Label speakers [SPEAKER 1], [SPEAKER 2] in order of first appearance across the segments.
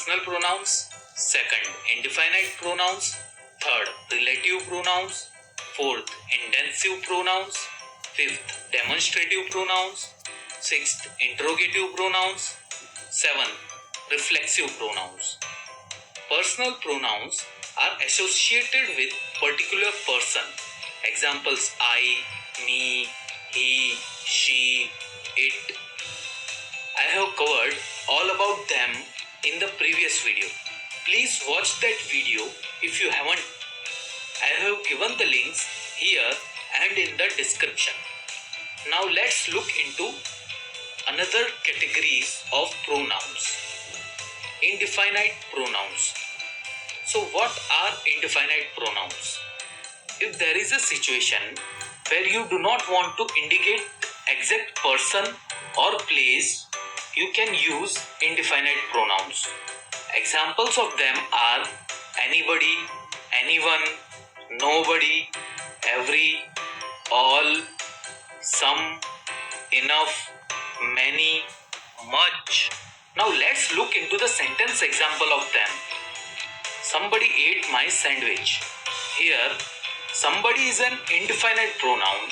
[SPEAKER 1] Personal pronouns. Second, indefinite pronouns. Third, relative pronouns. Fourth, intensive pronouns. Fifth, demonstrative pronouns. Sixth, interrogative pronouns. Seventh, reflexive pronouns. Personal pronouns are associated with particular person. Examples: I, me, he, she, it. I have covered all about them in the previous video. Please watch that video if you haven't. I have given the links here and in the description. Now let's look into another categories of pronouns. Indefinite pronouns. So what are indefinite pronouns? If there is a situation where you do not want to indicate exact person or place, you can use indefinite pronouns. Examples of them are anybody, anyone, nobody, every, all, some, enough, many, much. Now let's look into the sentence example of them. Somebody ate my sandwich. Here, somebody is an indefinite pronoun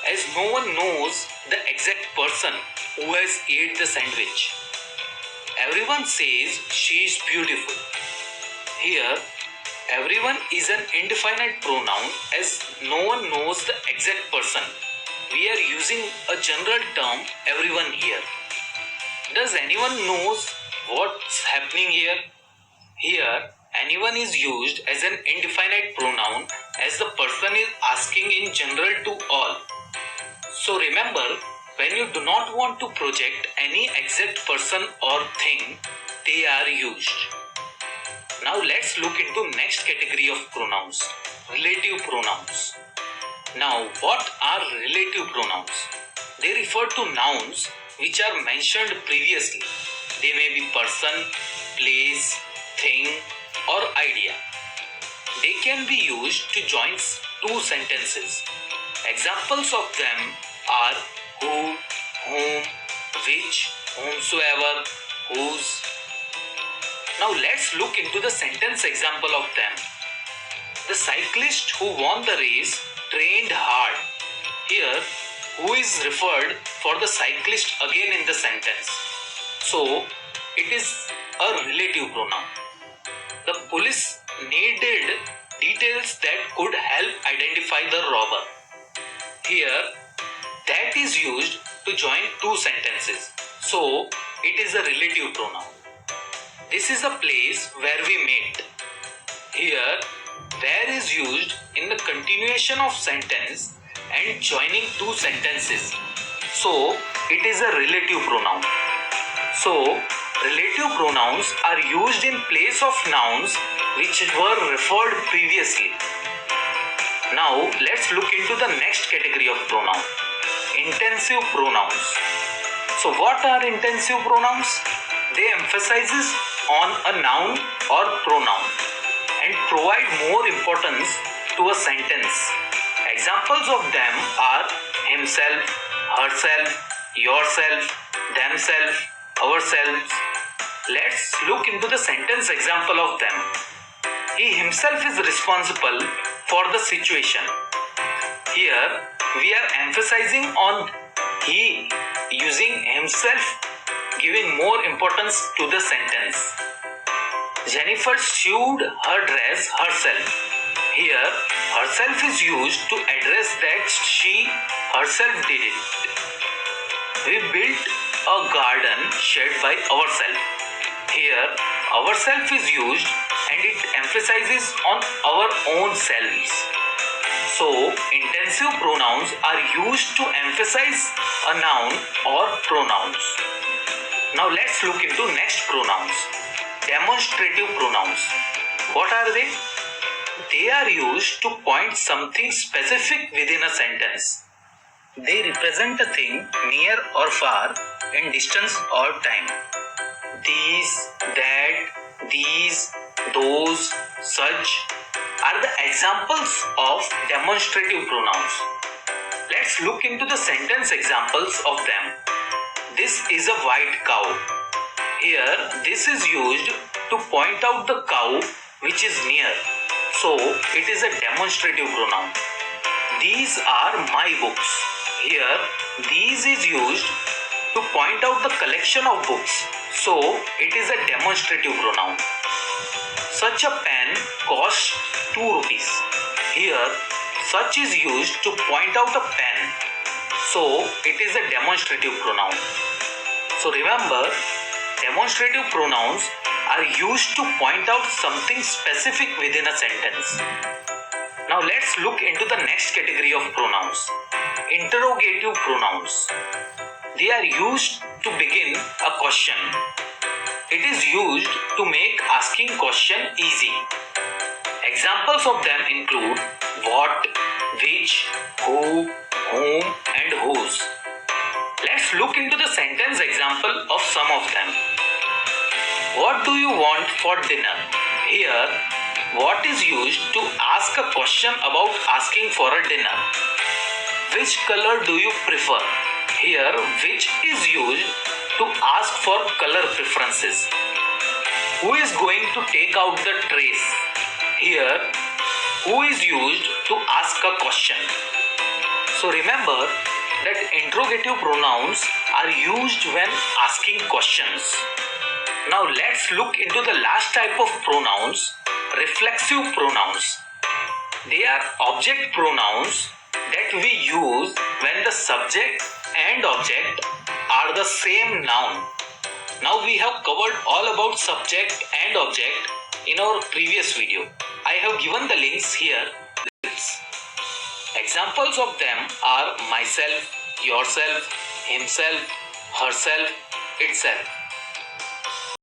[SPEAKER 1] as no one knows the exact person who has ate the sandwich. Everyone says she is beautiful. Here, everyone is an indefinite pronoun as no one knows the exact person. We are using a general term everyone here. Does anyone knows what's happening here? Here, anyone is used as an indefinite pronoun as the person is asking in general to all. So remember, when you do not want to project any exact person or thing, they are used. Now let's look into next category of pronouns, relative pronouns. Now what are relative pronouns? They refer to nouns which are mentioned previously. They may be person, place, thing, or idea. They can be used to join two sentences. Examples of them are who, whom, which, whomsoever, whose. Now let's look into the sentence example of them. The cyclist who won the race trained hard. Here, who is referred for the cyclist again in the sentence. So, it is a relative pronoun. The police needed details that could help identify the robber. Here, that is used to join two sentences. So, it is a relative pronoun. This is a place where we met. Here, where is used in the continuation of sentence and joining two sentences. So, it is a relative pronoun. So, relative pronouns are used in place of nouns which were referred previously. Now, let's look into the next category of pronoun, intensive pronouns. So, what are intensive pronouns? They emphasizes on a noun or pronoun and provide more importance to a sentence. Examples of them are himself, herself, yourself, themselves, ourselves. Let's look into the sentence example of them. He himself is responsible for the situation. Here we are emphasizing on he, using himself, giving more importance to the sentence. Jennifer sewed her dress herself. Here, herself is used to address that she herself did it. We built a garden shed by ourselves. Here, ourself is used and it emphasizes on our own selves. So, intensive pronouns are used to emphasize a noun or pronouns. Now let's look into next pronouns. Demonstrative pronouns. What are they? They are used to point something specific within a sentence. They represent a thing near or far in distance or time. These, that, these, those, such are the examples of demonstrative pronouns. Let's look into the sentence examples of them. This is a white cow. Here, this is used to point out the cow which is near. So it is a demonstrative pronoun. These are my books. Here, these is used to point out the collection of books. So it is a demonstrative pronoun. Such a pen costs 2 rupees. Here, such is used to point out a pen. So it is a demonstrative pronoun. So remember, demonstrative pronouns are used to point out something specific within a sentence. Now let's look into the next category of pronouns. Interrogative pronouns. They are used to begin a question. It is used to make asking question easy. Examples of them include what, which, who, whom and whose. Let's look into the sentence example of some of them. What do you want for dinner? Here, what is used to ask a question about asking for a dinner. Which color do you prefer? Here, which is used to ask for color preferences. Who is going to take out the trays? Here, who is used to ask a question. So remember that interrogative pronouns are used when asking questions. Now let's look into the last type of pronouns, reflexive pronouns. They are object pronouns that we use when the subject and object are the same noun. Now we have covered all about subject and object in our previous video. I have given the links here. Examples of them are myself, yourself, himself, herself, itself.